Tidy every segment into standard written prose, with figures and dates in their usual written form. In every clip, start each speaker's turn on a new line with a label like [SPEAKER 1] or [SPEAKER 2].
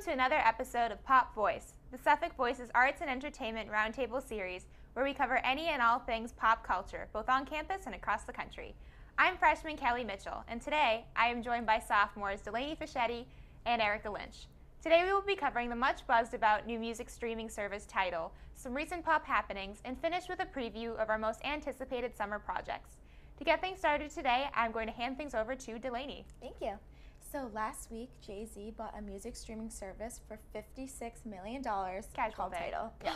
[SPEAKER 1] to another episode of Pop Voice, the Suffolk Voice's arts and entertainment roundtable series where we cover any and all things pop culture, both on campus and across the country. I'm freshman Kelly Mitchell, and today I am joined by sophomores Delaney Fischetti and Erica Lynch. Today we will be covering the much buzzed about new music streaming service Tidal, some recent pop happenings, and finish with a preview of our most anticipated summer projects. To get things started today, I'm going to hand things over to Delaney.
[SPEAKER 2] Thank you. So last week, Jay-Z bought a music streaming service for $56 million called Tidal. Yeah.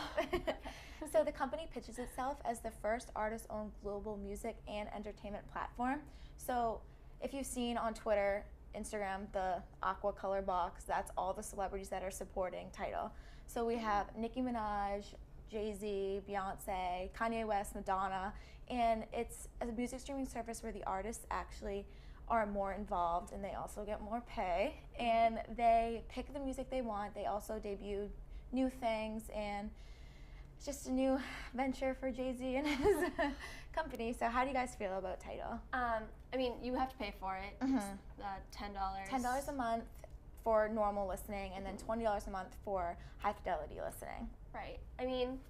[SPEAKER 2] So the company pitches itself as the first artist-owned global music and entertainment platform. So if you've seen on Twitter, Instagram, the aqua color box, that's all the celebrities that are supporting Tidal. So we have Nicki Minaj, Jay-Z, Beyonce, Kanye West, Madonna, and it's a music streaming service where the artists actually are more involved and they also get more pay, and they pick the music they want. They also debut new things, and it's just a new venture for Jay-Z and his company. So how do you guys feel about Tidal?
[SPEAKER 3] I mean, you have to pay for it.
[SPEAKER 2] Mm-hmm.
[SPEAKER 3] It's $10.
[SPEAKER 2] $10 a month for normal listening, and then $20 a month for high fidelity listening.
[SPEAKER 3] Right. I mean,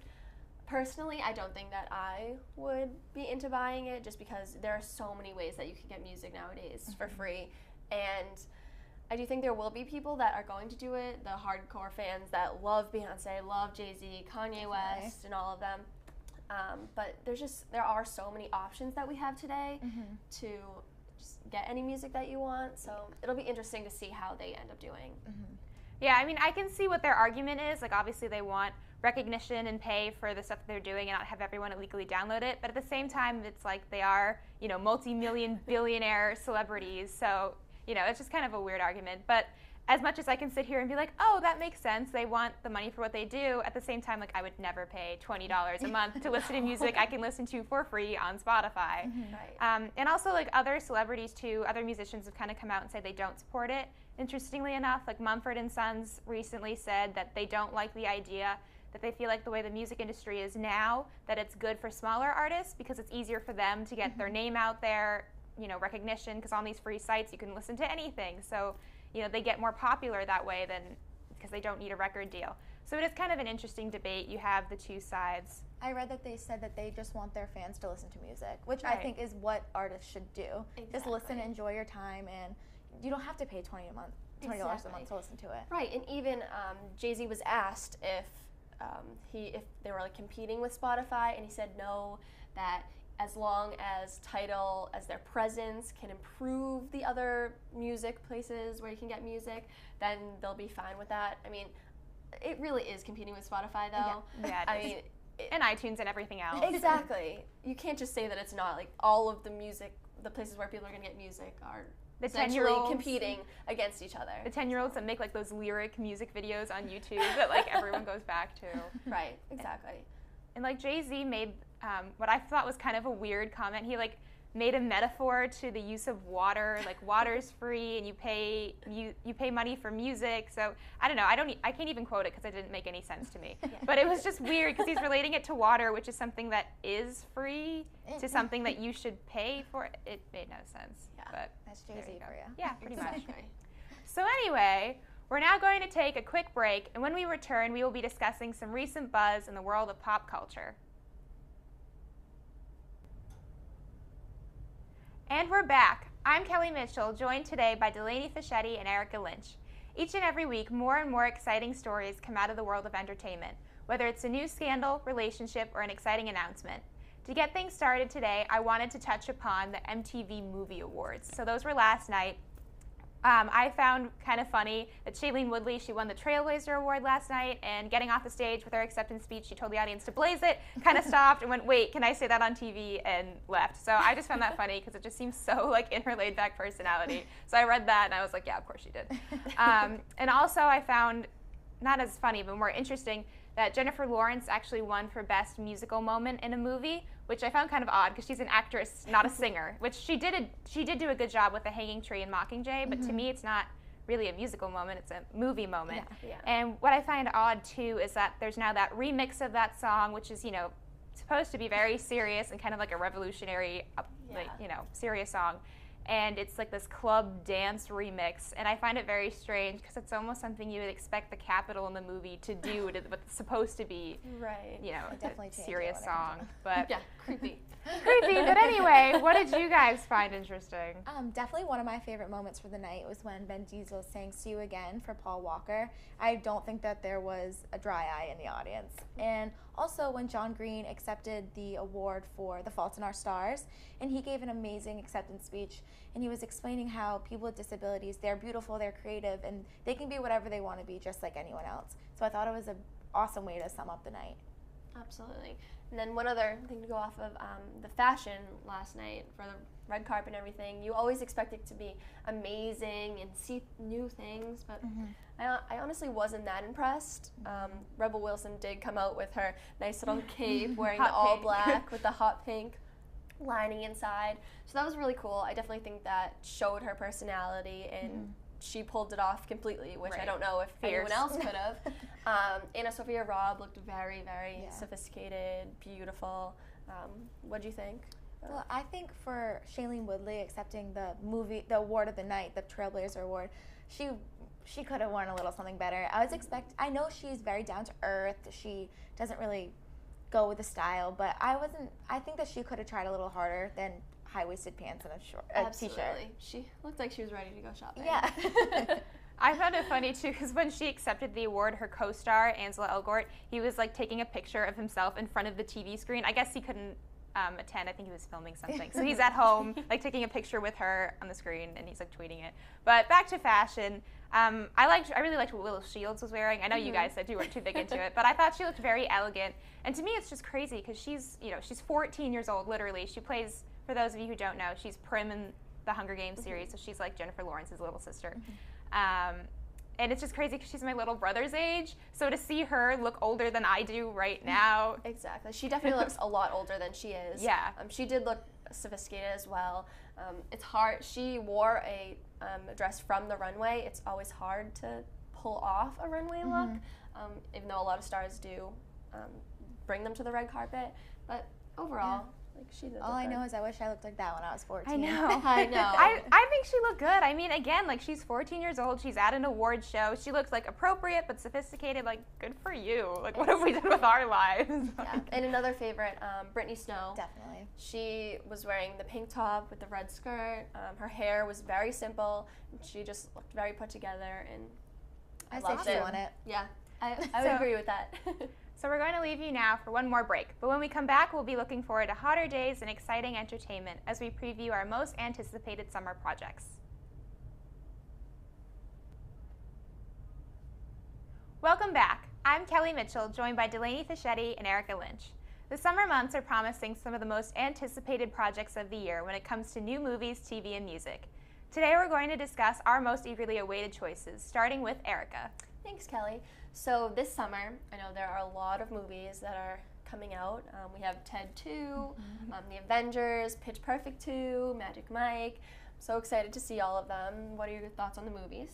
[SPEAKER 3] personally, I don't think that I would be into buying it just because there are so many ways that you can get music nowadays for free. And I do think there will be people that are going to do it, the hardcore fans that love Beyonce, love Jay-Z, Kanye West, and all of them. But there are so many options that we have today to just get any music that you want. So it'll be interesting to see how they end up doing.
[SPEAKER 1] Yeah, I mean, I can see what their argument is. Like, obviously, they want recognition and pay for the stuff that they're doing and not have everyone illegally download it. But at the same time, it's like they are, multi-million billionaire celebrities. So, it's just kind of a weird argument. But as much as I can sit here and be like, oh, that makes sense, they want the money for what they do, at the same time, like, I would never pay $20 a month to listen to music I can listen to for free on Spotify.
[SPEAKER 3] Right.
[SPEAKER 1] And also, like, other celebrities, too, other musicians have kind of come out and say they don't support it. Interestingly enough, like Mumford & Sons recently said that they don't like the idea, that they feel like the way the music industry is now, that it's good for smaller artists because it's easier for them to get their name out there, recognition, because on these free sites you can listen to anything. So, they get more popular that way than because they don't need a record deal. So it is kind of an interesting debate. You have the two sides.
[SPEAKER 2] I read that they said that they just want their fans to listen to music, which
[SPEAKER 1] Right.
[SPEAKER 2] I think is what artists should do. Just
[SPEAKER 3] Exactly.
[SPEAKER 2] listen, enjoy your time, and you don't have to pay $20 a month to listen to it.
[SPEAKER 3] Right, and even Jay-Z was asked if they were like competing with Spotify, and he said no, that as long as Tidal, as their presence, can improve the other music places where you can get music, then they'll be fine with that. I mean, it really is competing with Spotify, though.
[SPEAKER 1] Yeah,
[SPEAKER 3] I
[SPEAKER 1] it is.
[SPEAKER 3] mean,
[SPEAKER 1] And iTunes and everything else.
[SPEAKER 3] exactly. You can't just say that it's not. Like, all of the music, the places where people are going to get music are
[SPEAKER 1] The
[SPEAKER 3] essentially
[SPEAKER 1] 10-year-olds
[SPEAKER 3] competing against each other.
[SPEAKER 1] The 10-year-olds that make like those lyric music videos on YouTube that like everyone goes back to.
[SPEAKER 3] Right, exactly.
[SPEAKER 1] And like Jay-Z made what I thought was kind of a weird comment. He like made a metaphor to the use of water. Like, water's free and you pay money for music. So I don't know. I can't even quote it because it didn't make any sense to me. But it was just weird because he's relating it to water, which is something that is free, to something that you should pay for. It made no sense.
[SPEAKER 3] Yeah.
[SPEAKER 1] But
[SPEAKER 2] That's Jay-Z
[SPEAKER 1] there you go.
[SPEAKER 2] for you.
[SPEAKER 1] Yeah, pretty much.
[SPEAKER 3] Exactly.
[SPEAKER 1] So anyway, we're now going to take a quick break, and when we return, we will be discussing some recent buzz in the world of pop culture. And we're back. I'm Kelly Mitchell, joined today by Delaney Fischetti and Erica Lynch. Each and every week, more and more exciting stories come out of the world of entertainment, whether it's a new scandal, relationship, or an exciting announcement. To get things started today, I wanted to touch upon the MTV Movie Awards. So those were last night. I found kind of funny that Shailene Woodley, she won the Trailblazer Award last night, and getting off the stage with her acceptance speech, she told the audience to blaze it, kind of stopped and went, wait, can I say that on TV, and left. So I just found that funny because it just seems so like in her laid-back personality. So I read that and I was like, yeah, of course she did. And also I found, not as funny, but more interesting, that Jennifer Lawrence actually won for Best Musical Moment in a Movie, which I found kind of odd because she's an actress, not a singer, which she did do a good job with The Hanging Tree and Mockingjay, but to me it's not really a musical moment, it's a movie moment.
[SPEAKER 3] Yeah.
[SPEAKER 1] And what I find odd too is that there's now that remix of that song, which is, supposed to be very serious and kind of like a revolutionary, serious song. and it's like this club dance remix, and I find it very strange because it's almost something you would expect the Capitol in the movie to do to what's supposed to be,
[SPEAKER 3] right.
[SPEAKER 1] you know,
[SPEAKER 2] definitely
[SPEAKER 1] a serious song. But
[SPEAKER 3] yeah, creepy.
[SPEAKER 1] Creepy, but anyway, what did you guys find interesting?
[SPEAKER 2] Definitely one of my favorite moments for the night was when Ben Diesel sang "See You Again" for Paul Walker. I don't think that there was a dry eye in the audience. And also when John Green accepted the award for The Fault in Our Stars, and he gave an amazing acceptance speech, and he was explaining how people with disabilities, they're beautiful, they're creative, and they can be whatever they want to be just like anyone else. So I thought it was an awesome way to sum up the night.
[SPEAKER 3] Absolutely. And then one other thing to go off of, the fashion last night for the red carpet and everything. You always expect it to be amazing and see new things, but I honestly wasn't that impressed. Rebel Wilson did come out with her nice little cape, wearing the all black with the hot pink lining inside. So that was really cool. I definitely think that showed her personality, and she pulled it off completely, which I don't know if anyone else could have. Anna Sophia Robb looked very, very sophisticated, beautiful. What do you think?
[SPEAKER 2] Well, I think for Shailene Woodley accepting the award of the night, the Trailblazer Award, she could have worn a little something better. I know she's very down to earth. She doesn't really go with the style, but I think that she could have tried a little harder than high-waisted pants and a t-shirt.
[SPEAKER 3] She looked like she was ready to go shopping.
[SPEAKER 2] Yeah.
[SPEAKER 1] I found it funny too because when she accepted the award, her co-star Ansel Elgort, he was like taking a picture of himself in front of the TV screen. I guess he couldn't attend. I think he was filming something, so he's at home like taking a picture with her on the screen, and he's like tweeting it. But back to fashion, I really liked what Willow Shields was wearing. I know you guys said you weren't too big into it, but I thought she looked very elegant. And to me, it's just crazy because she's 14 years old literally. She plays, for those of you who don't know, she's Prim in the Hunger Games series, so she's like Jennifer Lawrence's little sister. And it's just crazy because she's my little brother's age, so to see her look older than I do right now.
[SPEAKER 3] Exactly. She definitely looks a lot older than she is.
[SPEAKER 1] Yeah.
[SPEAKER 3] She did look sophisticated as well. It's hard. She wore a dress from the runway. It's always hard to pull off a runway look, even though a lot of stars do bring them to the red carpet. But overall, like, she did.
[SPEAKER 2] All I know is I wish I looked like that when I was 14.
[SPEAKER 1] I know.
[SPEAKER 3] I know.
[SPEAKER 1] I think she looked good. I mean, again, like, she's 14 years old. She's at an award show. She looks like appropriate but sophisticated. Like, good for you. Like, what have we done with our lives?
[SPEAKER 3] Yeah. And another favorite, Brittany Snow.
[SPEAKER 2] Definitely.
[SPEAKER 3] She was wearing the pink top with the red skirt. Her hair was very simple. She just looked very put together, and I loved
[SPEAKER 2] say she won it.
[SPEAKER 3] Yeah, I would agree with that.
[SPEAKER 1] So we're going to leave you now for one more break. But when we come back, we'll be looking forward to hotter days and exciting entertainment as we preview our most anticipated summer projects. Welcome back. I'm Kelly Mitchell, joined by Delaney Fischetti and Erica Lynch. The summer months are promising some of the most anticipated projects of the year when it comes to new movies, TV, and music. Today we're going to discuss our most eagerly awaited choices, starting with Erica.
[SPEAKER 3] Thanks, Kelly. So this summer, I know there are a lot of movies that are coming out. We have Ted 2, The Avengers, Pitch Perfect 2, Magic Mike. I'm so excited to see all of them. What are your thoughts on the movies?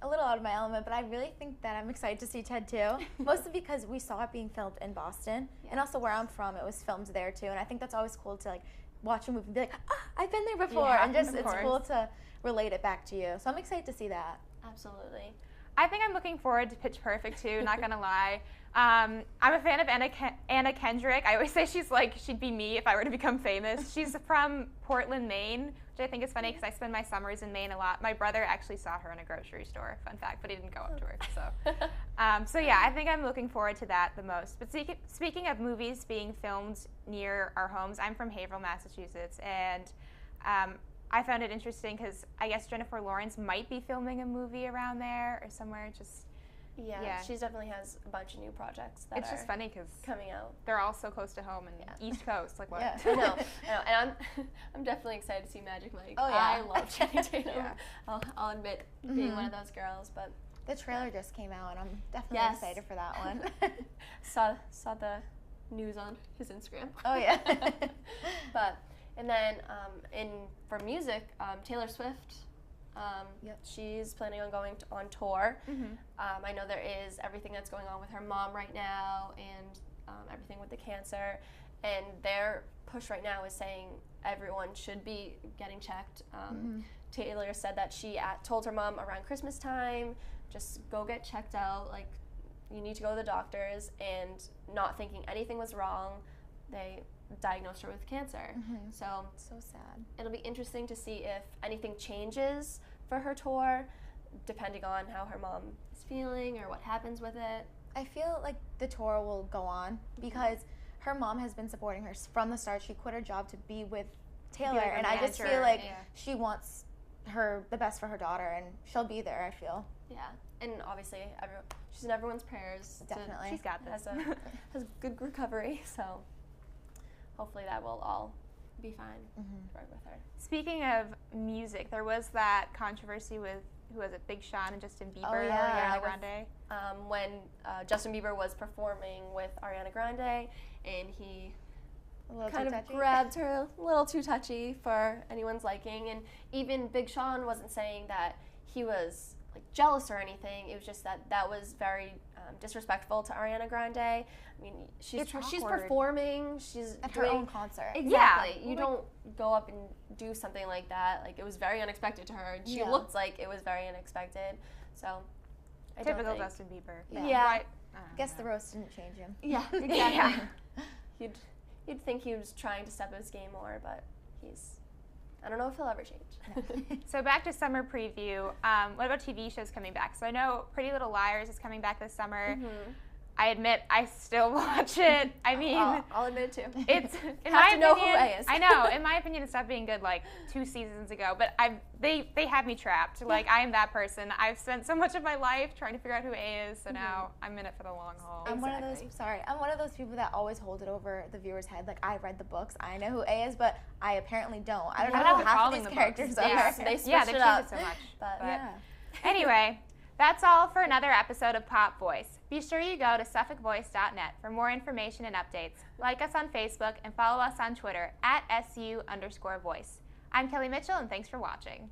[SPEAKER 2] A little out of my element, but I really think that I'm excited to see Ted 2, mostly because we saw it being filmed in Boston, and also where I'm from, it was filmed there too, and I think that's always cool to like watch a movie and be like, I've been there before, and just it's cool to relate it back to you. So I'm excited to see that.
[SPEAKER 3] Absolutely.
[SPEAKER 1] I think I'm looking forward to Pitch Perfect too, not gonna lie. I'm a fan of Anna Kendrick. I always say she'd be me if I were to become famous. She's from Portland, Maine, which I think is funny because I spend my summers in Maine a lot. My brother actually saw her in a grocery store, fun fact, but he didn't go up to her. So yeah, I think I'm looking forward to that the most. But speaking of movies being filmed near our homes, I'm from Haverhill, Massachusetts, and I found it interesting because I guess Jennifer Lawrence might be filming a movie around there or somewhere.
[SPEAKER 3] Yeah, she definitely has a bunch of new projects that
[SPEAKER 1] it's just funny because
[SPEAKER 3] coming out.
[SPEAKER 1] They're all so close to home and East Coast. Like what?
[SPEAKER 3] Yeah, I know. And I'm definitely excited to see Magic Mike.
[SPEAKER 2] Oh yeah,
[SPEAKER 3] I love Channing Tatum. I'll admit being one of those girls, but
[SPEAKER 2] the trailer just came out, and I'm definitely excited for that one.
[SPEAKER 3] saw the news on his Instagram.
[SPEAKER 2] Oh yeah.
[SPEAKER 3] And then for music, Taylor Swift, she's planning on going on tour. I know there is everything that's going on with her mom right now and everything with the cancer. and their push right now is saying everyone should be getting checked. Taylor said that she told her mom around Christmas time, just go get checked out, like, you need to go to the doctors, and not thinking anything was wrong, they diagnosed her with cancer. So
[SPEAKER 2] sad.
[SPEAKER 3] It'll be interesting to see if anything changes for her tour, depending on how her mom is feeling or what happens with it.
[SPEAKER 2] I feel like the tour will go on because her mom has been supporting her from the start. She quit her job to be with Taylor,
[SPEAKER 1] like
[SPEAKER 2] and I just feel like she wants the best for her daughter, and she'll be there, I feel.
[SPEAKER 3] Yeah, and obviously she's in everyone's prayers.
[SPEAKER 2] Definitely.
[SPEAKER 1] She's got this.
[SPEAKER 3] Has good recovery, so hopefully that will all be fine right with her.
[SPEAKER 1] Speaking of music, there was that controversy with, who was it, Big Sean and Justin Bieber,
[SPEAKER 2] yeah,
[SPEAKER 1] Ariana Grande?
[SPEAKER 3] When Justin Bieber was performing with Ariana Grande, and he kind of grabbed her a little too touchy for anyone's liking, and even Big Sean wasn't saying that he was like jealous or anything. It was just that was very disrespectful to Ariana Grande. I mean, she's performing, she's
[SPEAKER 2] at
[SPEAKER 3] doing
[SPEAKER 2] her own concert.
[SPEAKER 3] Exactly. You don't go up and do something like that. Like, it was very unexpected to her, and she looked like it was very unexpected. So,
[SPEAKER 1] typical Justin Bieber.
[SPEAKER 3] Yeah.
[SPEAKER 2] I guess the roast didn't change him.
[SPEAKER 3] Yeah, exactly. You'd think he was trying to step up his game more, but I don't know if he'll ever change.
[SPEAKER 1] So back to summer preview. What about TV shows coming back? So I know Pretty Little Liars is coming back this summer. I admit I still watch it. I mean,
[SPEAKER 3] I'll admit it too.
[SPEAKER 1] It's in
[SPEAKER 3] my
[SPEAKER 1] opinion,
[SPEAKER 3] know who A is.
[SPEAKER 1] I know. In my opinion, it stopped being good like 2 seasons ago. But they have me trapped. Like, I am that person. I've spent so much of my life trying to figure out who A is. So now I'm in it for the long haul.
[SPEAKER 2] I'm one of those people that always hold it over the viewer's head. Like, I read the books, I know who A is, but I apparently don't. I don't know who half of these characters are.
[SPEAKER 3] They switched
[SPEAKER 1] they've
[SPEAKER 3] it up.
[SPEAKER 1] changed it so much.
[SPEAKER 2] But
[SPEAKER 1] Anyway, that's all for another episode of Pop Voice. Be sure you go to SuffolkVoice.net for more information and updates. Like us on Facebook and follow us on Twitter @SU_voice. I'm Kelly Mitchell, and thanks for watching.